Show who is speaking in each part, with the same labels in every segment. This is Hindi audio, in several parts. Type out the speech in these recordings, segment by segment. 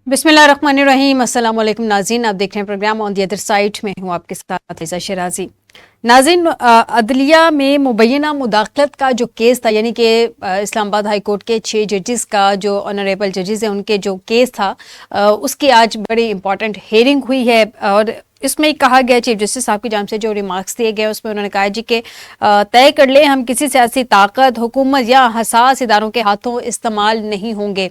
Speaker 1: बिस्मिल्लाहिर्रहमानिर्रहीम। अस्सलाम वालेकुम नाज़रीन, आप देख रहे हैं programme on the other side में हूँ आपके साथ फैज़ा शिराजी। नाज़रीन, अदलिया में मुबैना मुदाखलत का जो केस था, यानी कि इस्लामाबाद हाई कोर्ट के 6 जजेस का जो ऑनरेबल जजेस हैं उनके जो केस था, उसकी आज बड़ी इंपॉर्टेंट हेयरिंग हुई है। और इसमें कहा गया, चीफ जस्टिस साहब की जानिब से जो रिमार्क्स दिए गए उसमें उन्होंने कहा जी कि तय कर ले हम किसी सियासी ताकत, हुकूमत या हसास इदारों के हाथों इस्तेमाल नहीं होंगे।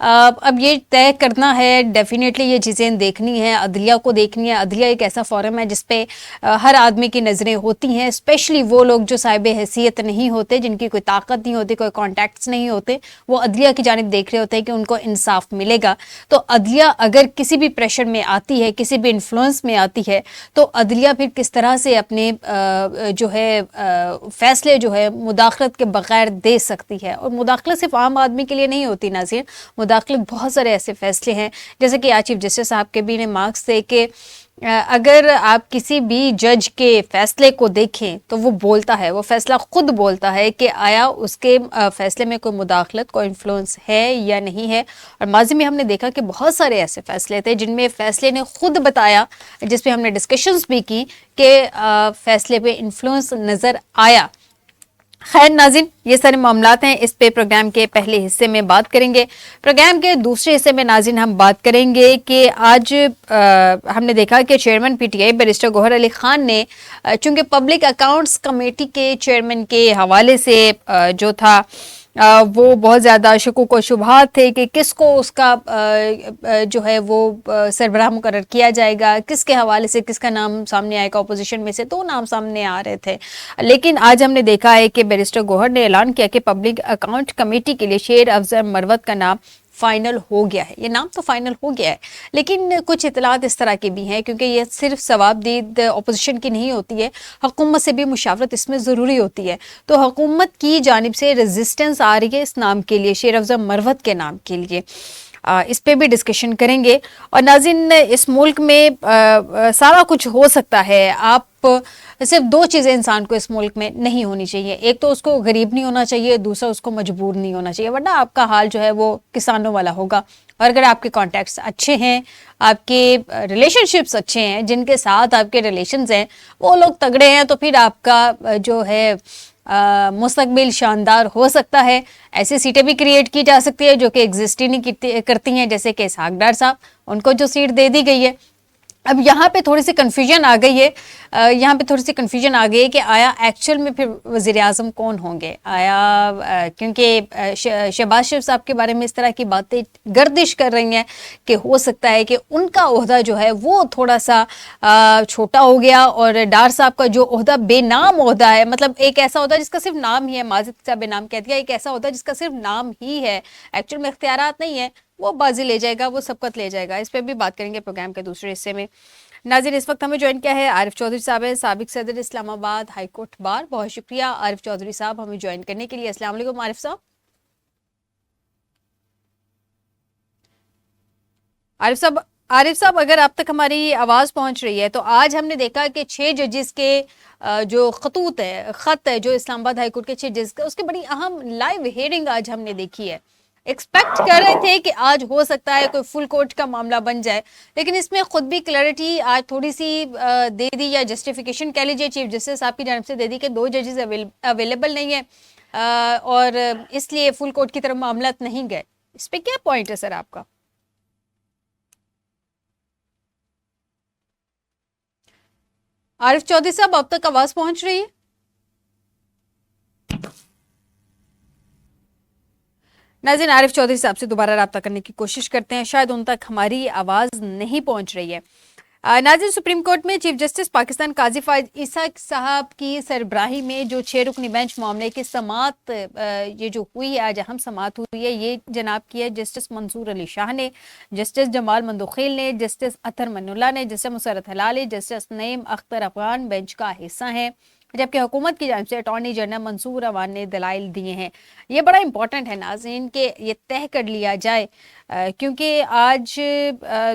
Speaker 1: अब ये तय करना है, डेफिनेटली ये चीज़ें देखनी है, अदलिया को देखनी है। अदलिया एक ऐसा फोरम है जिसपे हर आदमी की नज़रें होती हैं, स्पेशली वो लोग जो साहिब हैसियत नहीं होते, जिनकी कोई ताकत नहीं होती, कोई कॉन्टैक्ट्स नहीं होते, वो अदलिया की जानिब देख रहे होते हैं कि उनको इंसाफ मिलेगा। तो अदलिया अगर किसी भी प्रेशर में आती है, किसी भी इन्फ्लुएंस में आती है, तो अदलिया फिर किस तरह से अपने जो है फैसले जो है मुदाखलत के बगैर दे सकती है। और मुदाखलत सिर्फ आम आदमी के लिए नहीं होती नाज़रीन, मुदाखलत बहुत सारे ऐसे फैसले हैं, जैसे कि आज चीफ जस्टिस साहब के भी ने मार्क्स थे कि अगर आप किसी भी जज के फैसले को देखें तो वो बोलता है, वो फैसला खुद बोलता है कि आया उसके फैसले में कोई मुदाखलत, कोई इन्फ्लुएंस है या नहीं है। और माजी में हमने देखा कि बहुत सारे ऐसे फैसले थे जिनमें फैसले ने खुद बताया, जिस पे हमने डिस्कशंस भी की कि फैसले पे इन्फ्लुएंस नज़र आया। खैर नाज़रीन, ये सारे मामलात हैं, इस पे प्रोग्राम के पहले हिस्से में बात करेंगे। प्रोग्राम के दूसरे हिस्से में नाज़रीन हम बात करेंगे कि आज हमने देखा कि chairman PTI barrister Gohar Ali Khan ने चूंकि पब्लिक अकाउंट्स कमेटी के चेयरमैन के हवाले से जो था वो बहुत ज़्यादा शकूक व शुबहात थे कि किसको उसका जो है वो सरबराह मुकर्रर किया जाएगा, किसके हवाले से किसका नाम सामने आएगा। अपोजिशन में से 2 नाम सामने आ रहे थे, लेकिन आज हमने देखा है कि बैरिस्टर गौहर ने ऐलान किया कि पब्लिक अकाउंट कमेटी के लिए शेर अफजल मरवत का नाम फाइनल हो गया है। ये नाम तो फाइनल हो गया है, लेकिन कुछ इतलात इस तरह की भी हैं, क्योंकि ये सिर्फ सवाबदीद अपोजिशन की नहीं होती है, हुकूमत से भी मुशावरत इसमें ज़रूरी होती है। तो हुकूमत की जानिब से रेजिस्टेंस आ रही है इस नाम के लिए, शेर अफजल मरवत के नाम के लिए। इस पे भी डिस्कशन करेंगे। और नाज़रीन, इस मुल्क में सारा कुछ हो सकता है। आप सिर्फ 2 चीज़ें इंसान को इस मुल्क में नहीं होनी चाहिए, एक तो उसको गरीब नहीं होना चाहिए, दूसरा उसको मजबूर नहीं होना चाहिए, वरना आपका हाल जो है वो किसानों वाला होगा। और अगर आपके कॉन्टैक्ट्स अच्छे हैं, आपके रिलेशनशिप्स अच्छे हैं, जिनके साथ आपके रिलेशंस हैं वो लोग तगड़े हैं, तो फिर आपका जो है मुस्तकबिल शानदार हो सकता है। ऐसी सीटें भी क्रिएट की जा सकती है जो कि एग्जिस्ट ही नहीं करती हैं, जैसे कि इसहाक डार साहब, उनको जो सीट दे दी गई है। अब यहाँ पे थोड़ी सी कन्फ्यूजन आ गई है, यहाँ पे थोड़ी सी कन्फ्यूजन आ गई है कि आया एक्चुअल में फिर वज़ीर आज़म कौन होंगे। आया क्योंकि शहबाज शरीफ साहब के बारे में इस तरह की बातें गर्दिश कर रही हैं कि हो सकता है कि उनका ओहदा जो है वो थोड़ा सा छोटा हो गया, और डार साहब का जो ओहदा बेनाम ओहदा है, मतलब एक ऐसा ओहदा जिसका सिर्फ नाम ही है, माजिद साहब बेनाम कह दिया, एक ऐसा ओहदा जिसका सिर्फ नाम ही है, एक्चुअल में इख्तियारात नहीं है, वो बाजी ले जाएगा, वो सबकत ले जाएगा। इस पर भी बात करेंगे प्रोग्राम के दूसरे हिस्से में। नाज़रीन, इस वक्त हमें ज्वाइन किया है आरिफ चौधरी साहब है, साबिक सदर इस्लामाबाद हाई कोर्ट बार। बहुत शुक्रिया आरिफ चौधरी साहब हमें ज्वाइन करने के लिए। अस्सलाम वालेकुम आरिफ साहब। आरिफ साहब, अगर आप तक हमारी आवाज़ पहुंच रही है, तो आज हमने देखा कि 6 जजेस के जो खत है जो इस्लामाबाद हाई कोर्ट के 6 जजेस का, उसकी बड़ी अहम लाइव हियरिंग आज हमने देखी है। एक्सपेक्ट कर रहे थे कि आज हो सकता है कोई फुल कोर्ट का मामला बन जाए, लेकिन इसमें खुद भी क्लैरिटी आज थोड़ी सी दे दी, या जस्टिफिकेशन कह लीजिए चीफ जस्टिस साहब की जानिब से दे दी कि 2 जजेस अवेलेबल नहीं है, और इसलिए फुल कोर्ट की तरफ मामला नहीं गए। इस पे क्या पॉइंट है सर आपका? आरिफ चौधरी साहब, अब तक आवाज पहुंच रही है? नाज़रीन, आरिफ चौधरी साहब से दोबारा रब्ता करने की कोशिश करते हैं, शायद उन तक हमारी आवाज नहीं पहुंच रही है। नाज़रीन, सुप्रीम कोर्ट में चीफ जस्टिस पाकिस्तान काजी फायद ईसा साहब की सरबराही में जो 6 रुकनी बेंच मामले की समात ये जो हुई है, आज अहम समात हुई है, ये जनाब की है जस्टिस मंसूर अली शाह ने, जस्टिस जमाल मंदोखिल ने, जस्टिस अतर मनुल्ला ने, जस्टिस मुसरत हलाली, जस्टिस नईम अख्तर अफगान बेंच का हिस्सा है, जबकि हुकूमत की जानिब से अटॉर्नी जनरल मंसूर अवान ने दलाइल दिए हैं। ये बड़ा इंपॉर्टेंट है नाज़रीन कि ये तय कर लिया जाए, क्योंकि आज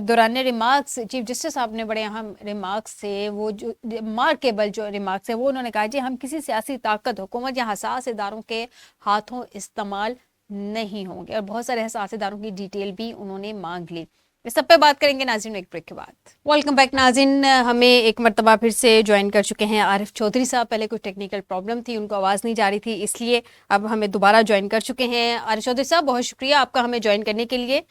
Speaker 1: दौरान रिमार्क्स चीफ जस्टिस साहब ने बड़े अहम रिमार्क्स थे, वो जो मार्केबल जो रिमार्क्स है वो उन्होंने कहा जी हम किसी सियासी ताकत, हुकूमत या हसास इदारों के हाथों इस्तेमाल नहीं होंगे, और बहुत सारे हसासेदारों की डिटेल भी उन्होंने मांग ली। इस सब पे बात करेंगे नाज़रीन एक ब्रेक के बाद। वेलकम बैक नाज़रीन, हमें एक मरतबा फिर से ज्वाइन कर चुके हैं आरिफ चौधरी साहब। पहले कुछ टेक्निकल प्रॉब्लम थी, उनको आवाज़ नहीं जा रही थी, इसलिए अब हमें दोबारा ज्वाइन कर चुके हैं। आरिफ चौधरी साहब, बहुत शुक्रिया आपका हमें ज्वाइन करने के लिए।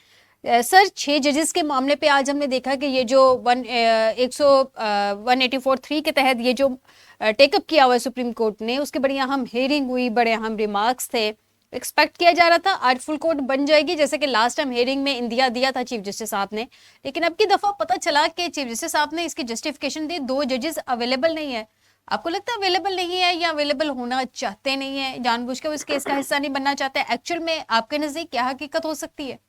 Speaker 1: सर, 6 जजेस के मामले पे आज हमने देखा कि ये जो 184(3) के तहत ये जो टेकअप किया हुआ है सुप्रीम कोर्ट ने, उसके बड़ी अहम हेयरिंग हुई, बड़े अहम रिमार्क्स थे। एक्सपेक्ट किया जा रहा था आज फुल कोर्ट बन जाएगी, जैसे कि लास्ट टाइम हेयरिंग में इंदिया दिया था चीफ जस्टिस साहब ने, लेकिन अब की दफा पता चला कि चीफ जस्टिस साहब ने इसकी जस्टिफिकेशन दी, 2 जजेस अवेलेबल नहीं है। आपको लगता है अवेलेबल नहीं है या अवेलेबल होना चाहते नहीं है, जानबूझ के इस केस का हिस्सा नहीं बनना चाहते? एक्चुअल में आपके नजदीक क्या हकीकत हो सकती है?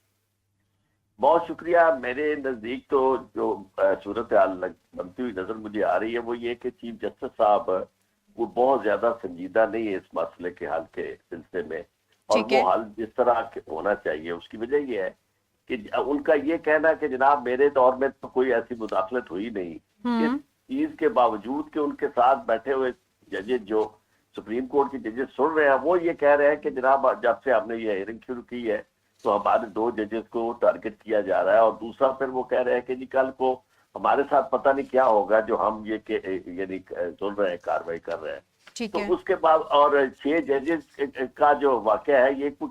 Speaker 2: बहुत शुक्रिया। मेरे नजदीक तो जो सूरत हाल बनती हुई नजर मुझे आ रही है वो ये कि चीफ जस्टिस साहब वो बहुत ज्यादा संजीदा नहीं है इस मसले के हल के सिलसिले में, और वो हल जिस तरह होना चाहिए। उसकी वजह ये है कि उनका ये कहना कि जनाब मेरे दौर में तो कोई ऐसी मुदाखलत हुई नहीं, इस चीज के बावजूद कि उनके साथ बैठे हुए जजेस जो सुप्रीम कोर्ट के जजेस सुन रहे हैं वो ये कह रहे हैं कि जनाब जब से आपने ये हियरिंग शुरू की है तो हमारे 2 जजेस को टारगेट किया जा रहा है, और दूसरा फिर वो कह रहे हैं कि जी कल को हमारे साथ पता नहीं क्या होगा जो हम ये यानी सुन रहे हैं, कार्रवाई कर रहे हैं। तो उसके बाद और 6 जजेस का जो वाकया है ये कोई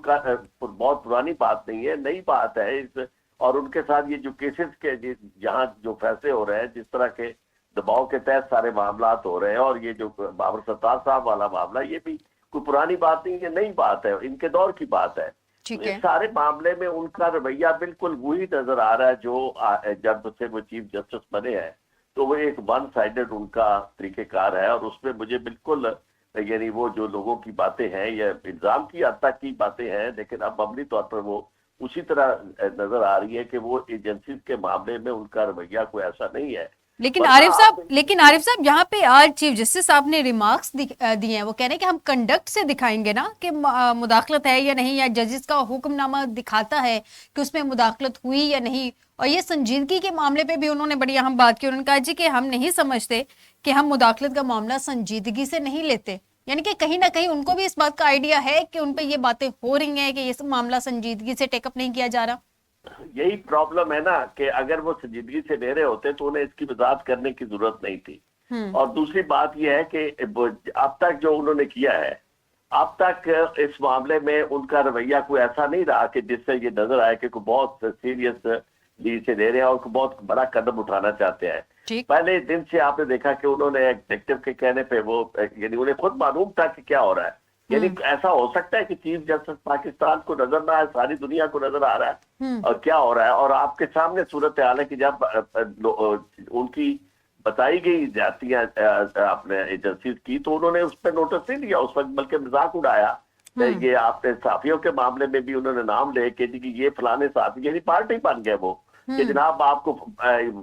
Speaker 2: बहुत पुरानी बात नहीं है, नई बात है इस, और उनके साथ ये जो केसेस के जहाँ जो फैसले हो रहे हैं, जिस तरह के दबाव के तहत सारे मामला हो रहे हैं, और ये जो बाबर सत्तार साहब वाला मामला ये भी कोई पुरानी बात नहीं है, नई बात है, इनके दौर की बात है। इस सारे मामले में उनका रवैया बिल्कुल वही नजर आ रहा है जो जब से वो चीफ जस्टिस बने हैं, तो वो एक वन साइडेड उनका तरीकेकार है, और उसमें मुझे बिल्कुल यानी वो जो लोगों की बातें हैं या इल्जाम की हद तक की बातें हैं, लेकिन अब अमली तौर पर वो उसी तरह नजर आ रही है कि वो एजेंसी के मामले में उनका रवैया कोई ऐसा नहीं है।
Speaker 1: लेकिन आरिफ साहब यहाँ पे आज चीफ जस्टिस साहब ने रिमार्क्स दिए हैं, वो कह रहे हैं कि हम कंडक्ट से दिखाएंगे ना कि मुदाखलत है या नहीं, या जजेस का हुक्मनामा दिखाता है कि उसमें मुदाखलत हुई या नहीं। और ये संजीदगी के मामले पे भी उन्होंने बड़ी अहम बात की, उन्होंने कहा जी कि हम नहीं समझते कि हम मुदाखलत का मामला संजीदगी से नहीं लेते, यानी कि कहीं ना कहीं उनको भी इस बात का आइडिया है कि उन पर ये बातें हो रही हैं कि ये मामला संजीदगी से टेकअप नहीं किया जा रहा।
Speaker 2: यही प्रॉब्लम है ना कि अगर वो संजीदगी से ले रहे होते तो उन्हें इसकी वजाहत करने की जरूरत नहीं थी। और दूसरी बात यह है कि अब तक जो उन्होंने किया है, अब तक इस मामले में उनका रवैया कोई ऐसा नहीं रहा कि जिससे ये नजर आए कि कोई बहुत सीरियस लीड से ले रहे हैं और बहुत बड़ा कदम उठाना चाहते हैं। पहले दिन से आपने देखा कि उन्होंने डिटेक्टिव के कहने पे वो यानी उन्हें खुद मालूम था कि क्या हो रहा है, यानी ऐसा हो सकता है कि चीफ जस्टिस पाकिस्तान को नजर ना आए, सारी दुनिया को नजर आ रहा है और क्या हो रहा है, और आपके सामने सूरत हाल है कि जब उनकी बताई गई जातियां आपने एजेंसीज की तो उन्होंने उस पर नोटिस नहीं लिया उस वक्त, बल्कि मजाक उड़ाया। ये आपने साफियों के मामले में भी उन्होंने नाम लेके कि ये फलाने साथी, यानी पार्टी बन गए वो कि जनाब आपको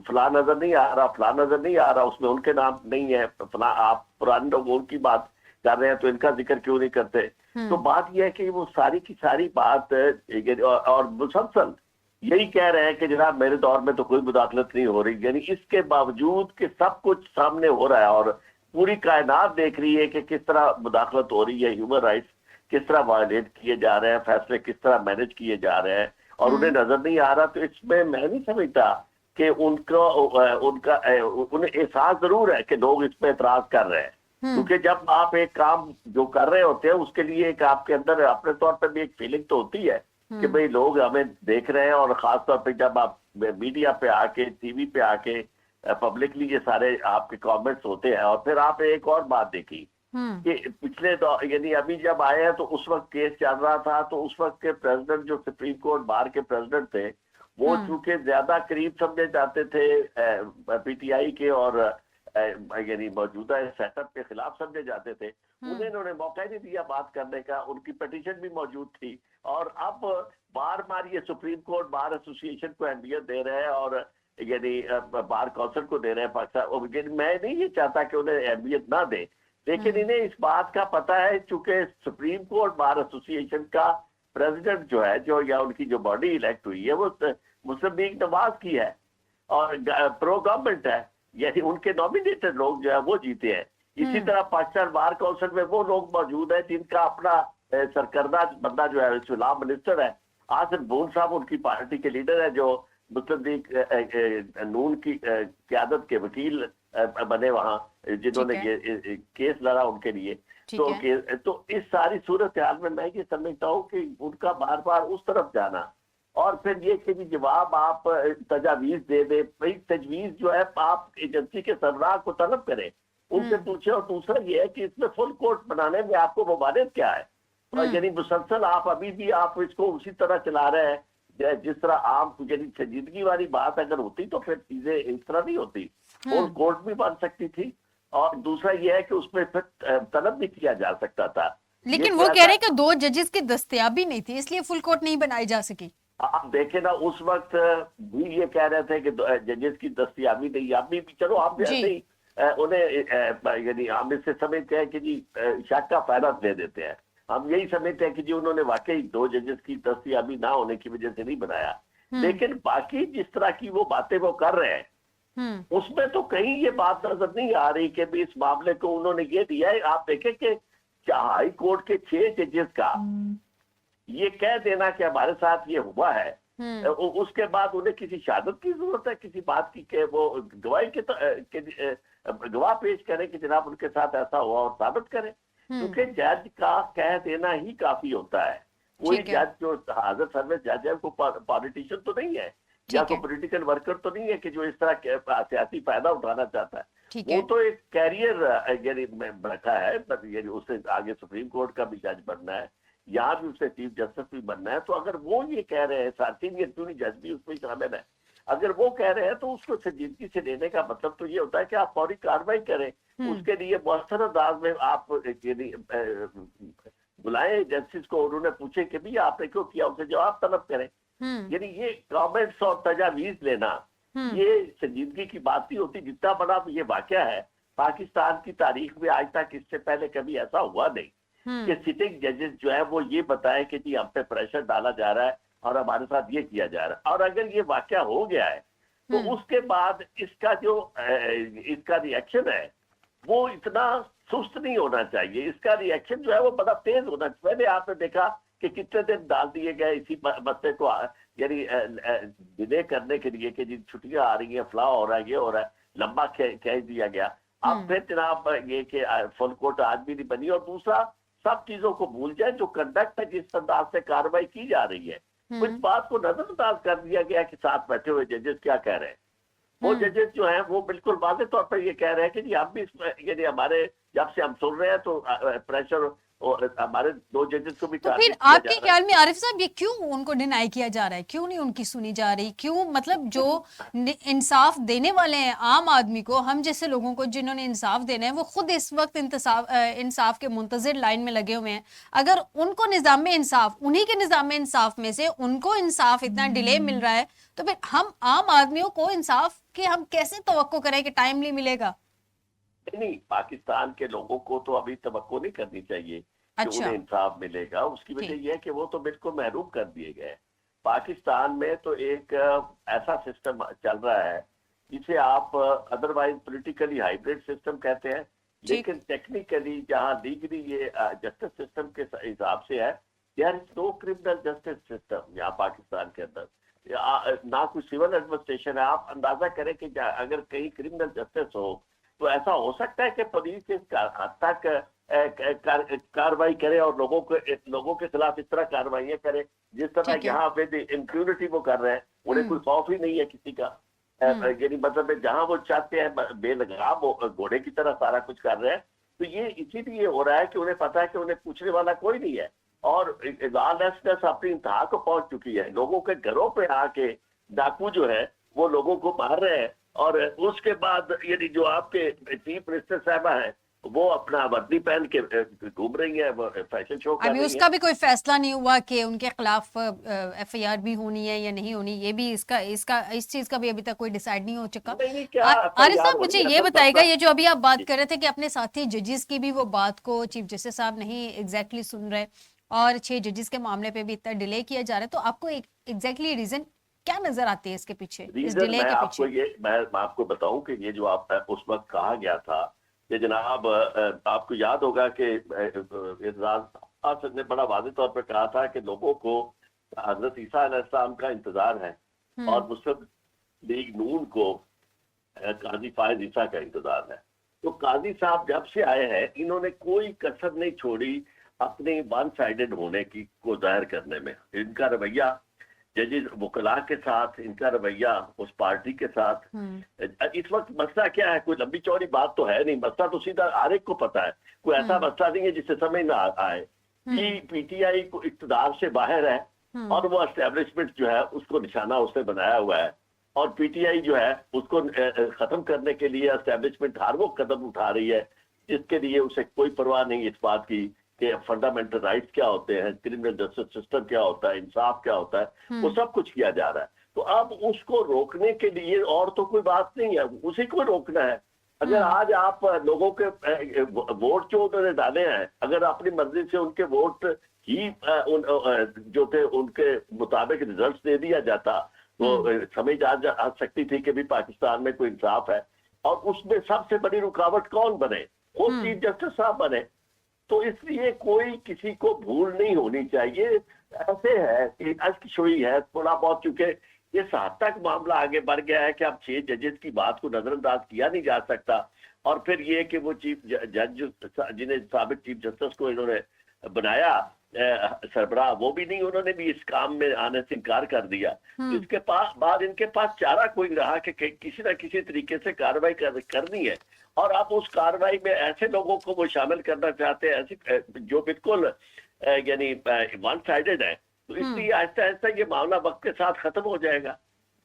Speaker 2: फला नजर नहीं आ रहा, फला नजर नहीं आ रहा, उसमें उनके नाम नहीं है, फला आप पुराने लोगों की बात कर रहे हैं तो इनका जिक्र क्यों नहीं करते। तो बात यह है कि वो सारी की सारी बात और मुसलसल यही कह रहे हैं कि जनाब मेरे दौर में तो कोई मुदाखलत नहीं हो रही, यानी इसके बावजूद कि सब कुछ सामने हो रहा है और पूरी कायनात देख रही है कि किस तरह मुदाखलत हो रही है, ह्यूमन राइट्स किस तरह वायलेट किए जा रहे हैं, फैसले किस तरह मैनेज किए जा रहे हैं, और उन्हें नजर नहीं आ रहा। तो इसमें मैं नहीं समझता कि उन्हें एहसास जरूर है कि लोग इस पर एतराज कर रहे हैं, क्योंकि जब आप एक काम जो कर रहे होते हैं उसके लिए एक आपके अंदर अपने तौर पर भी एक फीलिंग तो होती है कि भाई लोग हमें देख रहे हैं, और खास तौर पे जब आप मीडिया पे आके टीवी पे आके पब्लिकली ये सारे आपके कमेंट्स होते हैं। और फिर आप एक और बात देखी कि पिछले यानी अभी जब आए हैं तो उस वक्त केस चल रहा था, तो उस वक्त के प्रेसिडेंट जो सुप्रीम कोर्ट बार के प्रेसिडेंट थे वो चूंकि ज्यादा करीब समझे जाते थे पीटीआई के और यानी मौजूदा सेटअप के खिलाफ समझे जाते थे, उन्होंने मौका ही नहीं दिया बात करने का। उनकी पिटीशन भी मौजूद थी, और अब बार बार ये सुप्रीम कोर्ट बार एसोसिएशन को अहमियत दे रहे हैं और यानी बार काउंसिल को दे रहे हैं पाकिस्तान। मैं नहीं ये चाहता कि उन्हें अहमियत ना दे, लेकिन इन्हें इस बात का पता है चूंकि सुप्रीम कोर्ट बार एसोसिएशन का प्रेसिडेंट जो है जो या उनकी जो बॉडी इलेक्ट हुई है वो मुस्लिम लीग नवाज की है और प्रो गवर्नमेंट है, यानी उनके नॉमिनेटेड लोग जो है वो जीते हैं। इसी तरह पाकिस्तान बार काउंसिल में वो लोग मौजूद हैं जिनका अपना सरकर्दा बंदा जो है चुनाव मिनिस्टर है, आसिफ बोन साहब उनकी पार्टी के लीडर है, जो मुस्लिम लीग नून की क्यादत के वकील बने वहां, जिन्होंने ये केस लड़ा उनके लिए। तो इस सारी सूरत हाल में मैं ये समझता हूँ कि उनका बार बार उस तरफ जाना, और फिर ये कि जवाब आप तजावीज दे दे, भाई तजवीज जो है आप एजेंसी के सरबराह को तलब करें, उनसे पूछे। और दूसरा ये है कि इसमें फुल कोर्ट बनाने में आपको मुबारक क्या है, यानी मुसलसल आप अभी भी आप इसको उसी तरह चला रहे हैं जिस तरह आम, यानी संजीदगी वाली बात अगर होती तो फिर चीजें इस तरह नहीं होती। फुल कोर्ट भी बन सकती थी, और दूसरा ये है कि उसमें फिर तलब भी किया जा सकता था।
Speaker 1: लेकिन वो कह रहे हैं कि 2 जजेस की दस्तयाबी नहीं थी, इसलिए फुल कोर्ट नहीं बनाई जा सकी।
Speaker 2: आप देखे ना, उस वक्त भी ये कह रहे थे कि जजेस की दस्तयाबी नहीं, आप भी चलो आप भी ऐसे ही उन्हें, यानी हम इससे समझते हैं कि जी शक का फायदा दे देते हैं, हम यही समझते हैं कि जी उन्होंने वाकई 2 जजेस की दस्तयाबी ना होने की वजह से नहीं बनाया। लेकिन बाकी जिस तरह की वो बातें वो कर रहे हैं, उसमें तो कहीं ये बात नजर नहीं आ रही कि भी इस मामले को उन्होंने ये दिया है। आप देखें कि हाई कोर्ट के 6 जजेस का ये कह देना कि हमारे साथ ये हुआ है, उसके बाद उन्हें किसी शहादत की जरूरत है, किसी बात की कि वो गवाही के गवाह पेश करें कि जनाब उनके साथ ऐसा हुआ और साबित करें, क्योंकि जज का कह देना ही काफी होता है। कोई जज जो हाजिर सर्विस जज है वो पॉलिटिशियन तो नहीं है, या कोई पॉलिटिकल वर्कर तो नहीं है कि जो इस तरह सियासी फायदा उठाना चाहता है। वो तो एक कैरियर यानी में रखा है, यानी उससे आगे सुप्रीम कोर्ट का भी जज बनना है, यहाँ भी उसे चीफ जस्टिस भी बनना है। तो अगर वो ये कह रहे हैं, सीनियर जूनियर जज भी उसमें शामिल है, अगर वो कह रहे हैं तो उसको संजीदगी से लेने का मतलब तो ये होता है कि आप फौरी कार्रवाई करें। उसके लिए मौसर अंदाज में आप बुलाएं एजेंसीज को, उन्होंने पूछे कि भी आपने क्यों किया, उसे जवाब तलब करें। यानी ये कमेंट्स और तजावीज लेना ये संजीदगी की बात नहीं होती। जितना बड़ा ये वाकया है पाकिस्तान की तारीख में आज तक इससे पहले कभी ऐसा हुआ नहीं कि सिटिंग जजेस जो है वो ये बताए कि जी हम पे प्रेशर डाला जा रहा है और हमारे साथ ये किया जा रहा है। और अगर ये वाकया हो गया है तो उसके बाद इसका जो इसका रिएक्शन है वो इतना सुस्त नहीं होना चाहिए। इसका रिएक्शन जो है वो बड़ा तेज होना चाहिए। पहले आपने देखा कि कितने दिन डाल दिए गए इसी मसले को, यानी डिले करने के लिए कि जी छुट्टियां आ रही हैं, फ्ला हो रहा है, ये हो रहा है, लंबा खींच दिया गया। अब फिर जनाब ये कि फुल कोर्ट आज भी नहीं बनी। और दूसरा, सब चीजों को भूल जाए, जो कंडक्ट है, जिस अंदाज से कार्रवाई की जा रही है, कुछ बात को नजरअंदाज कर दिया गया कि साथ बैठे हुए जजेस क्या कह रहे हैं। वो जजेस जो हैं वो बिल्कुल वाज़ेह तौर पर ये कह रहे हैं कि जी हम भी यानी हमारे जब से हम सुन रहे हैं तो प्रेशर और हमारे 2 जजेस को भी।
Speaker 1: तो फिर आपके ख्याल में आरिफ साहब ये क्यों उनको डिनाई किया जा रहा है, क्यों नहीं उनकी सुनी जा रही, क्यों? मतलब जो इंसाफ देने वाले हैं आम आदमी को, हम जैसे लोगों को जिन्होंने इंसाफ देना है, वो खुद इस वक्त इंसाफ के मुंतजिर लाइन में लगे हुए हैं। अगर उनको निज़ाम में इंसाफ, उन्हीं के निज़ाम में इंसाफ में से उनको इंसाफ इतना डिले मिल रहा है, तो फिर हम आम आदमियों को इंसाफ की हम कैसे तवक्को करें कि टाइमली मिलेगा?
Speaker 2: नहीं, पाकिस्तान के लोगों को तो अभी तवक्को नहीं करनी चाहिए कि उन्हें इंसाफ मिलेगा। उसकी वजह यह है कि वो तो बिल्कुल महरूम कर दिए गए। पाकिस्तान में तो एक ऐसा सिस्टम चल रहा है जिसे आप अदरवाइज पॉलिटिकली हाइब्रिड सिस्टम कहते हैं, लेकिन टेक्निकली जहां लीगली ये जस्टिस सिस्टम के हिसाब से है, there is no criminal justice system यहाँ पाकिस्तान के अंदर, ना कोई सिविल एडमिनिस्ट्रेशन है। आप अंदाजा करें कि अगर कहीं क्रिमिनल जस्टिस हो तो ऐसा हो सकता है कि पुलिस इस हद तक कार्रवाई करे और लोगों के खिलाफ इस तरह कार्रवाइयां करे जिस तरह यहाँ पे इम्प्यूनिटी वो कर रहे हैं। उन्हें कोई खौफ ही नहीं है किसी का, यानी मतलब जहां वो चाहते हैं बेलगाम घोड़े की तरह सारा कुछ कर रहे हैं। तो ये इसीलिए हो रहा है कि उन्हें पता है कि उन्हें पूछने वाला कोई नहीं है, और लॉलेसनेस अपनी इंतहा को पहुंच चुकी है। लोगों के घरों पे आके डाकू जो है वो लोगों को मार रहे हैं, और उसके बाद यानी जो आपके चीफ मिनिस्टर साहबा है वो अपना वर्दी पहन के घूम रही है, वो फैशन शो कर रही है।
Speaker 1: अभी उसका भी कोई फैसला नहीं हुआ कि उनके खिलाफ FIR भी होनी है या नहीं होनी, ये भी इस चीज का भी अभी तक कोई डिसाइड नहीं हो चुका। आरिफ साहब मुझे ये बताइएगा, ये जो अभी आप बात कर रहे थे कि अपने साथी जजेस की भी वो बात को चीफ जस्टिस साहब नहीं एग्जैक्टली सुन रहे और 6 जजेस के मामले पे भी इतना डिले किया जा रहा है, तो आपको एग्जैक्टली रीजन क्या नजर आती है इसके पीछे, इस डिले के पीछे?
Speaker 2: मैं आपको बताऊं कि ये जो आप उस वक्त कहा गया था कि जनाब आपको याद होगा कि एतजाज पास ने बड़ा वाज़ेह तौर पे कहा था कि लोगों को हजरत ईसा अलैहिस्सलाम का इंतजार है और मुस्लिम लीग नून को काजी फायज ईसा का इंतजार है। तो काजी साहब जब से आए हैं इन्होंने कोई कसर नहीं छोड़ी अपने वन साइडेड होने की को जाहिर करने में। इनका रवैया जजेस वकला के साथ, इनका रवैया उस पार्टी के साथ, इस वक्त मसला क्या है, कोई लंबी चौड़ी बात तो है नहीं, मसला तो सीधा हर एक को पता है, कोई ऐसा मसला नहीं है जिससे समझ ना आए कि पीटीआई को इक़्तिदार से बाहर है और वो एस्टेब्लिशमेंट जो है उसको निशाना उसने बनाया हुआ है और पीटीआई जो है उसको खत्म करने के लिए एस्टेब्लिशमेंट हर वो कदम उठा रही है जिसके लिए उसे कोई परवाह नहीं इस बात की कि फंडामेंटल राइट्स क्या होते हैं, क्रिमिनल जस्टिस सिस्टम क्या होता है, इंसाफ क्या होता है, वो सब कुछ किया जा रहा है। तो अब उसको रोकने के लिए और तो कोई बात नहीं है, उसी को रोकना है। अगर आज आप लोगों के वोट जो उन्होंने डाले हैं, अगर अपनी मर्जी से उनके वोट ही जो थे उनके मुताबिक रिजल्ट दे दिया जाता तो समझ आ सकती थी कि भी पाकिस्तान में कोई इंसाफ है। और उसमें सबसे बड़ी रुकावट कौन बने, खुद चीफ जस्टिस साहब बने। तो इसलिए कोई किसी को भूल नहीं होनी चाहिए। ऐसे है कि अश्कशोई है थोड़ा बहुत, चूंकि इस हद तक मामला आगे बढ़ गया है कि अब 6 जजेस की बात को नजरअंदाज किया नहीं जा सकता। और फिर ये कि वो चीफ जज जिन्हें साबिक चीफ जस्टिस को इन्होंने बनाया सरबराह, वो भी नहीं, उन्होंने भी इस काम में आने से इनकार कर दिया। इसके बाद इनके पास चारा कोई रहा कि किसी न किसी तरीके से कार्रवाई करनी है। और आप उस कार्रवाई में ऐसे लोगों को वो शामिल करना चाहते हैं ऐसे जो बिल्कुल यानी वन साइडेड है। तो इसलिए आहिस्ता आहिस्ता ये मामला वक्त के साथ खत्म हो जाएगा।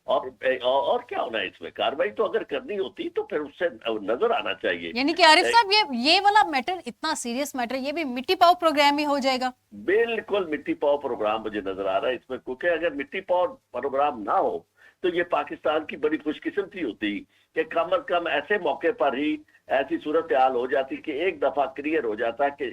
Speaker 2: और क्या होना है इसमें, कार्रवाई तो अगर करनी होती तो फिर उससे नजर आना चाहिए।
Speaker 1: यानी कि आरिफ साहब ये वाला मैटर इतना सीरियस मैटर, ये भी मिट्टी पाव प्रोग्राम ही हो जाएगा।
Speaker 2: बिल्कुल मिट्टी पाव प्रोग्राम मुझे नजर आ रहा है इसमें, क्योंकि अगर मिट्टी पाव प्रोग्राम ना हो तो ये पाकिस्तान की बड़ी खुशकिस्मती होती कि कम अज कम ऐसे मौके पर ही ऐसी सूरत हाल हो जाती कि एक दफा क्लियर हो जाता कि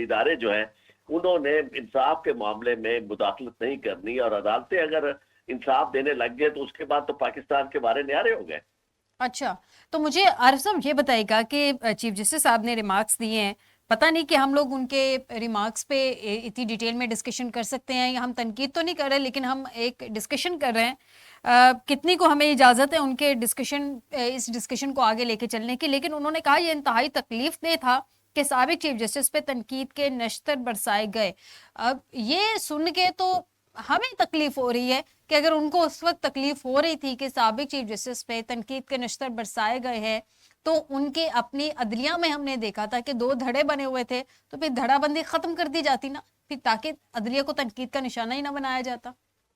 Speaker 2: इदारे जो है उन्होंने इंसाफ के मामले में मुदाखलत नहीं करनी, और अदालतें अगर इंसाफ देने लग गए तो उसके बाद तो पाकिस्तान के बारे न्यारे हो गए।
Speaker 1: अच्छा, तो मुझे आरिफ साहब ये बताइएगा कि चीफ जस्टिस साहब ने रिमार्क्स दिए हैं, पता नहीं कि हम लोग उनके रिमार्क्स पे इतनी डिटेल में डिस्कशन कर सकते हैं, या हम तनकीद तो नहीं कर रहे लेकिन हम एक डिस्कशन कर रहे हैं। कितनी को हमें इजाज़त है उनके इस डिस्कशन को आगे लेके चलने की। लेकिन उन्होंने कहा यह इंतहाई तकलीफ दे था कि साबिक चीफ जस्टिस पे तनकीद के नश्तर बरसाए गए। अब ये सुन के तो हमें तकलीफ हो रही है कि अगर उनको उस वक्त तकलीफ हो रही थी कि साबिक चीफ जस्टिस पे तनकीद के नश्तर बरसाए गए हैं, तो उनके अपनी अदलिया में हमने देखा था कि 2 धड़े बने हुए थे, तो फिर धड़ाबंदी खत्म कर दी जाती ना, फिर ताकि अदलिया को तनकीद का निशाना ही ना बनाया जाता।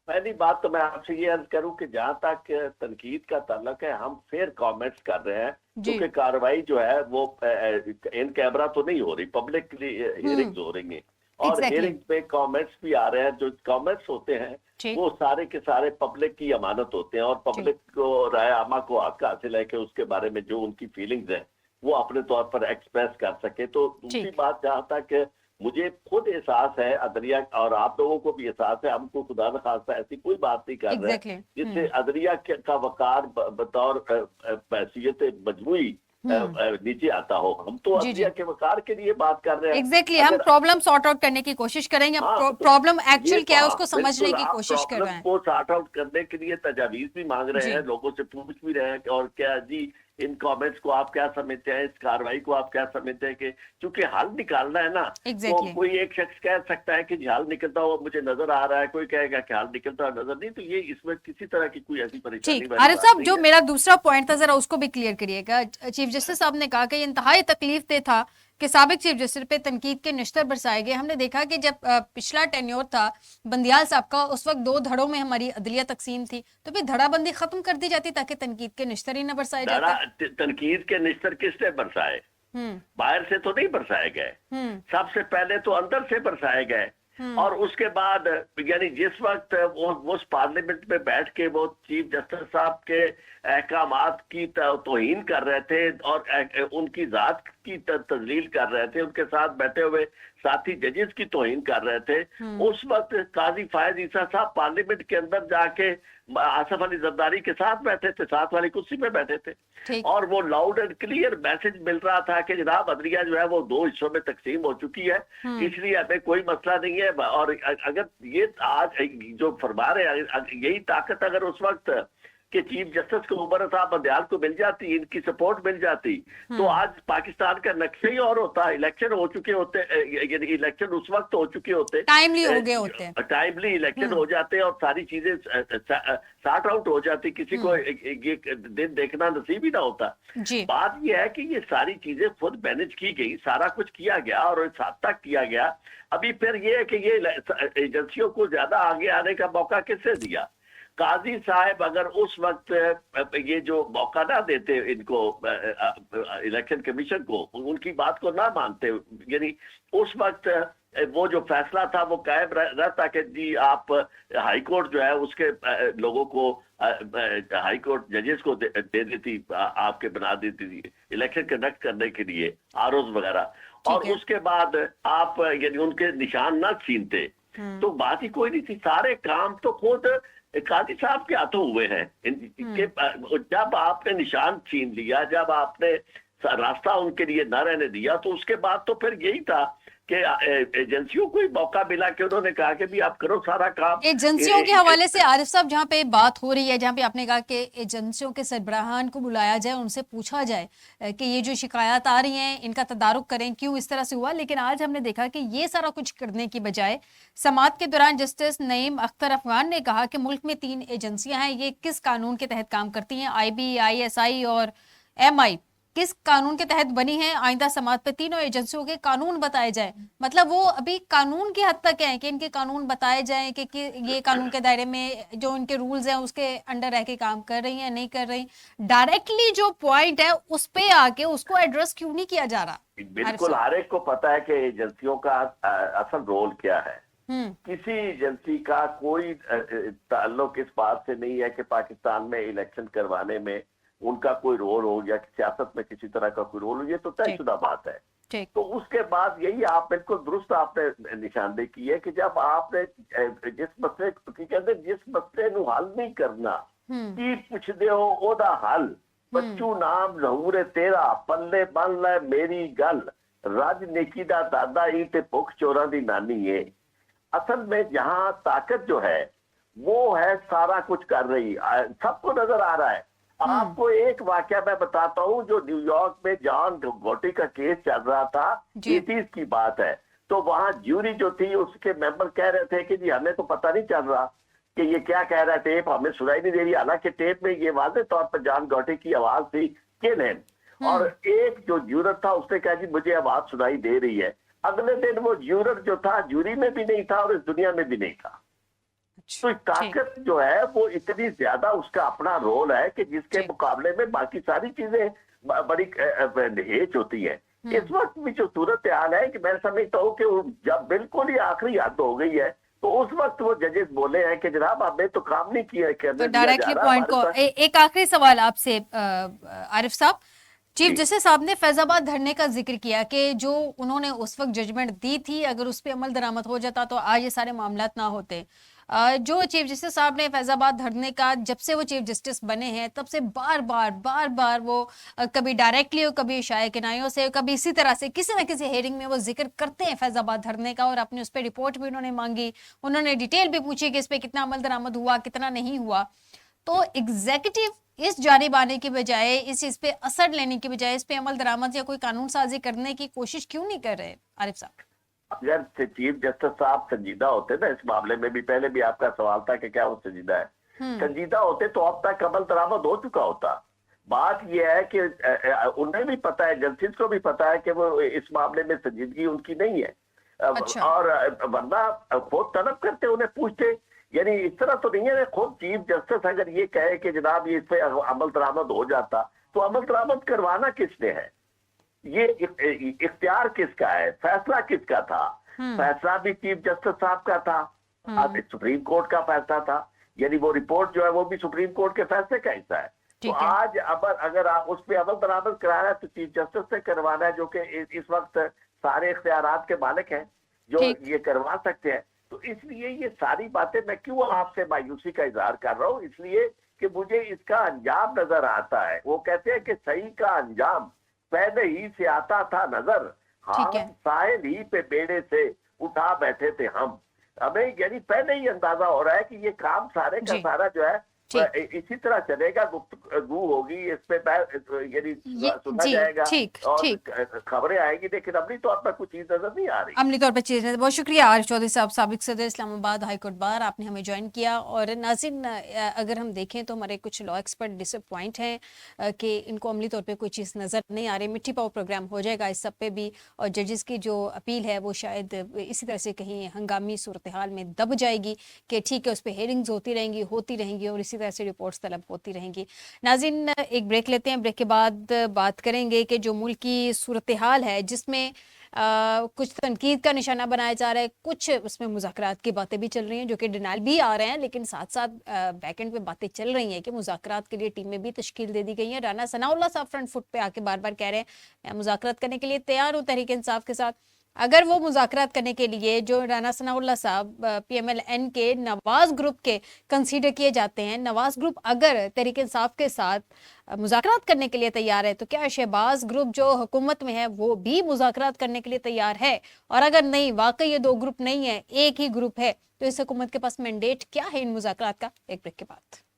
Speaker 2: पहली बात तो मैं आपसे ये अर्ज करूं कि जहां तक तनकीद का ताल्लुक है, हम फेयर कमेंट्स कर रहे हैं, क्योंकि कार्रवाई जो है वो इन कैमरा तो नहीं हो रही, पब्लिकली हियरिंग्स हो रही है। और हियरिंग्स पे कमेंट्स भी आ रहे हैं, जो कमेंट्स होते हैं वो सारे के सारे पब्लिक की अमानत होते हैं, और पब्लिक को राय आमा को हक हासिल है कि उसके बारे में जो उनकी फीलिंग्स है वो अपने तौर पर एक्सप्रेस कर सके। तो दूसरी बात जहाँ तक मुझे खुद एहसास है, अदलिया और आप लोगों को भी एहसास है, हमको खुदा न खास्ता ऐसी कोई बात नहीं कर रहे जिससे अदलिया का वकार बतौर हैसियत मजमूई नीचे आता हो। हम तो अदलिया के वकार के लिए बात कर रहे हैं।
Speaker 1: एग्जैक्टली हम प्रॉब्लम सॉर्ट आउट करने की कोशिश करेंगे, प्रॉब्लम एक्चुअल क्या है उसको समझने की कोशिश कर रहे हैं,
Speaker 2: को सॉर्ट आउट करने के लिए तजावीज भी मांग रहे हैं, लोगों से पूछ भी रहे हैं और क्या जी इन कमेंट्स को आप क्या समझते हैं, इस कार्रवाई को आप क्या समझते हैं, कि चूंकि हल निकालना है ना। तो कोई एक शख्स कह सकता है कि हल निकलता हुआ मुझे नजर आ रहा है, कोई कहेगा कि हल निकलता हुआ नजर नहीं, तो ये इसमें किसी तरह की कोई ऐसी परेशानी।
Speaker 1: आरिफ साहब, जो मेरा दूसरा पॉइंट था जरा उसको भी क्लियर करिएगा। चीफ जस्टिस साहब ने कहा कि इंतहाई तकलीफ दे था कि साबिक चीफ जस्टिस पे तनकीद के निश्तर बरसाए गए। हमने देखा कि जब पिछला टेन्योर था बंदियाल साहब का, उस वक्त 2 धड़ों में हमारी अदलिया तकसीम थी, तो फिर धड़ाबंदी खत्म कर दी जाती ताकि तनकीद के निश्तर ही न बरसाए जाते।
Speaker 2: तनकीद के निश्तर किसने बरसाए? बाहर से तो नहीं बरसाए गए, सबसे पहले तो अंदर से बरसाए गए। और उसके बाद यानी जिस वक्त वो उस पार्लियामेंट में बैठ के वो चीफ जस्टिस साहब के अहकामात की तौहीन कर रहे थे और उनकी जात की तजलील कर रहे थे, उनके साथ बैठे हुए साथी जजेस की तौहीन कर रहे थे, उस वक्त काजी फायज ईसा साहब पार्लियामेंट के अंदर जाके आसफ अली जरदारी के साथ बैठे थे, साथ वाली कुर्सी पे बैठे थे, और वो लाउड एंड क्लियर मैसेज मिल रहा था कि जनाब अदलिया जो है वो 2 हिस्सों में तकसीम हो चुकी है, इसलिए हमें कोई मसला नहीं है। और अगर ये आज जो फरमा रहे हैं, यही ताकत अगर उस वक्त कि चीफ जस्टिस को उमर साहब बंदयाल को मिल जाती, इनकी सपोर्ट मिल जाती, तो आज पाकिस्तान का नक्शा ही और होता। इलेक्शन हो चुके होते, यानी इलेक्शन उस वक्त हो चुके होते,
Speaker 1: टाइमली हो गए होते,
Speaker 2: टाइमली इलेक्शन हो जाते और सारी चीजें सॉर्ट आउट हो जाती, किसी को ये दिन देखना नसीब ही ना होता। बात यह है कि ये सारी चीजें खुद मैनेज की गई, सारा कुछ किया गया और इस हद तक किया गया। अभी फिर ये है कि ये एजेंसियों को ज्यादा आगे आने का मौका किसने दिया? काजी साहब अगर उस वक्त ये जो मौका ना देते इनको, इलेक्शन कमीशन को, उनकी बात को ना मानते, यानी उस वक्त वो जो फैसला था वो कायम रहता कि जी आप हाई कोर्ट जो है उसके लोगों को, हाई कोर्ट जजेस को दे देती, आपके बना देती थी इलेक्शन कंडक्ट करने के लिए आरओज वगैरह, और उसके बाद आप यानी उनके निशान ना छीनते, तो बात ही कोई नहीं थी। सारे काम तो खुद काजी साहब के हाथों हुए हैं इनके। जब आपने निशान छीन लिया, जब आपने रास्ता उनके लिए न रहने दिया, तो उसके बाद तो फिर यही था कि एजेंसियों को ही मौका मिला कि उन्होंने कहा कि भी आप करो सारा काम।
Speaker 1: एजेंसियों के हवाले से आरिफ साहब जहाँ पे बात हो रही है, जहाँ पे आपने कहा कि एजेंसियों के सरबराहान को बुलाया जाए, उनसे पूछा जाए कि ये जो शिकायत आ रही हैं इनका तदारुक करें, क्यों इस तरह से हुआ, लेकिन आज हमने देखा कि ये सारा कुछ करने की बजाय समाअत के दौरान जस्टिस नईम अख्तर अफगान ने कहा कि मुल्क में 3 एजेंसियां हैं, ये किस कानून के तहत काम करती हैं, IB, ISI और MI किस कानून के तहत बनी है, आइंदा समाअत पे तीनों एजेंसियों के कानून बताए जाए। मतलब वो अभी कानून की हद तक है कि इनके कानून बताए जाएं कि ये कानून के दायरे में जो इनके रूल्स हैं उसके अंडर रह के काम कर रही हैं, नहीं कर रही। डायरेक्टली जो पॉइंट है उस पे आके उसको एड्रेस क्यों नहीं किया जा रहा?
Speaker 2: बिल्कुल, हर एक को पता है कि एजेंसियों का असल रोल क्या है। किसी एजेंसी का कोई ताल्लुक इस बात से नहीं है कि पाकिस्तान में इलेक्शन करवाने में उनका कोई रोल हो या सियासत में किसी तरह का कोई रोल हो, ये तो तयशुदा बात है। तो उसके बाद यही आप बिल्कुल दुरुस्त आपने निशानदेही की है कि जब आपने जिस मसले की कहते जिस मसले ਨੂੰ हल नहीं करना की पुछदे हो ओदा हल, बच्चू नाम जहूर तेरा पल्ले बन ले मेरी गल, रज नेकी दा दादा ही ते भुख चोरा दी नानी है। असल में जहां ताकत जो है वो है सारा कुछ कर रही, सबको नजर आ रहा है। आपको एक वाकया मैं बताता हूँ, जो न्यूयॉर्क में जॉन गोटी का केस चल रहा था, 80s की बात है, तो वहां ज्यूरी जो थी उसके मेंबर कह रहे थे कि जी हमें तो पता नहीं चल रहा कि ये क्या कह रहा है, टेप हमें सुनाई नहीं दे रही, हालांकि टेप में ये वाज़ेह तौर पर जॉन गोटी की आवाज थी किल हिम, और एक जो ज्यूरर था उसने कहा जी मुझे आवाज सुनाई दे रही है। अगले दिन वो ज्यूरर जो था ज्यूरी में भी नहीं था और इस दुनिया में भी नहीं था। तो ताकत जो है वो इतनी ज्यादा उसका अपना रोल है कि जिसके मुकाबले में बाकी सारी चीजें बड़ी हेच होती है। इस वक्त भी जो सूरत हाल है कि मैं समझता हूँ कि जब बिल्कुल ही आखिरी हद हो गई है, तो उस वक्त वो जजेस बोले हैं कि जनाब हमें तो काम नहीं किया है।
Speaker 1: तो डायरेक्टली पॉइंट को एक आखिरी सवाल आपसे आरिफ साहब, चीफ जस्टिस साहब ने फैजाबाद धरने का जिक्र किया कि जो उन्होंने उस वक्त जजमेंट दी थी, अगर उस पर अमल दरामद हो जाता तो आज ये सारे मामलात ना होते। जो चीफ जस्टिस साहब ने फैजाबाद धरने का, जब से वो चीफ जस्टिस बने हैं तब से बार बार वो कभी डायरेक्टली और कभी इशारे किनायों से, कभी इसी तरह से किसी न किसी हेयरिंग में वो जिक्र करते हैं फैजाबाद धरने का, और अपने उस पर रिपोर्ट भी उन्होंने मांगी, उन्होंने डिटेल भी पूछी कि इस पर कितना अमल दरामद हुआ, कितना नहीं हुआ। तो एग्जीक्यूटिव इस जानिब आने की बजाय, इस चीज पे असर लेने की बजाय, इस पे अमल दरामद या कोई कानून साजी करने की कोशिश क्यों नहीं कर रहे आरिफ साहब?
Speaker 2: अगर चीफ जस्टिस साहब संजीदा होते ना इस मामले में भी, पहले भी आपका सवाल था कि क्या वो संजीदा है, संजीदा होते तो अब तक अमल दरामद हो चुका होता। बात यह है कि उन्हें भी पता है, जस्टिस को भी पता है कि वो इस मामले में संजीदगी उनकी नहीं है। अच्छा। और वरना वो तलब करते, उन्हें पूछते, यानी इस तरह तो नहीं है। खुद चीफ जस्टिस अगर ये कहे कि जनाब ये इस पे अमल दरामद हो जाता, तो अमल दरामद करवाना किसने है? ये इख्तियार किसका है? फैसला किसका था? फैसला भी चीफ जस्टिस साहब का था, सुप्रीम कोर्ट का फैसला था, यानी वो रिपोर्ट जो है वो भी सुप्रीम कोर्ट के फैसले का हिस्सा है। तो
Speaker 1: ठीक है।
Speaker 2: आज अगर आप उस पर अमल दरामद कराना है तो चीफ जस्टिस से करवाना है, जो कि इस वक्त सारे इख्तियारात के मालिक हैं, जो
Speaker 1: ठीक।
Speaker 2: ये करवा सकते हैं। तो इसलिए ये सारी बातें मैं क्यों आपसे मायूसी का इजहार कर रहा हूँ, इसलिए कि मुझे इसका अंजाम नजर आता है। वो कहते हैं कि सही का अंजाम पहले ही से आता था नजर,
Speaker 1: ठीक
Speaker 2: हाथ
Speaker 1: है।
Speaker 2: साहिल ही पे बेड़े से उठा बैठे थे हम। हमें यानी पहले ही अंदाजा हो रहा है कि ये काम सारे का
Speaker 1: जी।
Speaker 2: सारा जो है
Speaker 1: ठीक।
Speaker 2: इसी तरह चलेगा, गुफ्तगू होगी इस पे, यानी
Speaker 1: ये
Speaker 2: सुना
Speaker 1: जी।
Speaker 2: जाएगा
Speaker 1: ठीक
Speaker 2: और
Speaker 1: ठीक।
Speaker 2: खबरें आएंगी, लेकिन अमली तौर पर कुछ चीज नजर नहीं आ रही।
Speaker 1: अमली तौर पर चीज़ बहुत शुक्रिया आरिफ चौधरी साहब, साबिक सदर इस्लामाबाद हाई कोर्ट बार, आपने हमें ज्वाइन किया। और नाज़रीन, अगर हम देखें तो हमारे कुछ लॉ एक्सपर्ट डिसअपॉइंट हैं कि इनको अमली तौर पे कोई चीज़ नज़र नहीं आ रही। मिट्टी पाव प्रोग्राम हो जाएगा इस सब पे भी, और जजेस की जो अपील है वो शायद इसी तरह से कहीं हंगामी सूरत हाल में दब जाएगी कि ठीक है, उस पर हेयरिंग्स होती रहेंगी और इसी तरह से रिपोर्ट्स तलब होती रहेंगी। नाज़रीन, एक ब्रेक लेते हैं, ब्रेक के बाद बात करेंगे कि जो मुल्क की सूरत हाल है जिसमें कुछ तनकीद का निशाना बनाया जा रहा है, कुछ उसमें मुज़ाकरात की बातें भी चल रही हैं जो कि डिनाइल भी आ रहे हैं, लेकिन साथ साथ बैकेंड पे बातें चल रही हैं कि मुज़ाकरात के लिए टीमें भी तश्कील दे दी गई हैं। राना सनाउल्लाह साहब फ्रंट फुट पे आके बार बार कह रहे हैं मैं मुज़ाकरात करने के लिए तैयार हूँ तहरीक इंसाफ के साथ। अगर वो मुज़ाकरात करने के लिए, जो राना सनाउल्लाह साहब PMLN के नवाज ग्रुप के कंसीडर किए जाते हैं, नवाज ग्रुप अगर तहरीक इंसाफ के साथ मुज़ाकरात करने के लिए तैयार है, तो क्या शहबाज ग्रुप जो हुकूमत में है वो भी मुज़ाकरात करने के लिए तैयार है? और अगर नहीं, वाकई ये दो ग्रुप नहीं है, एक ही ग्रुप है, तो इस हुकूमत के पास मैंडेट क्या है इन मुज़ाकरात का? एक ब्रेक के बाद।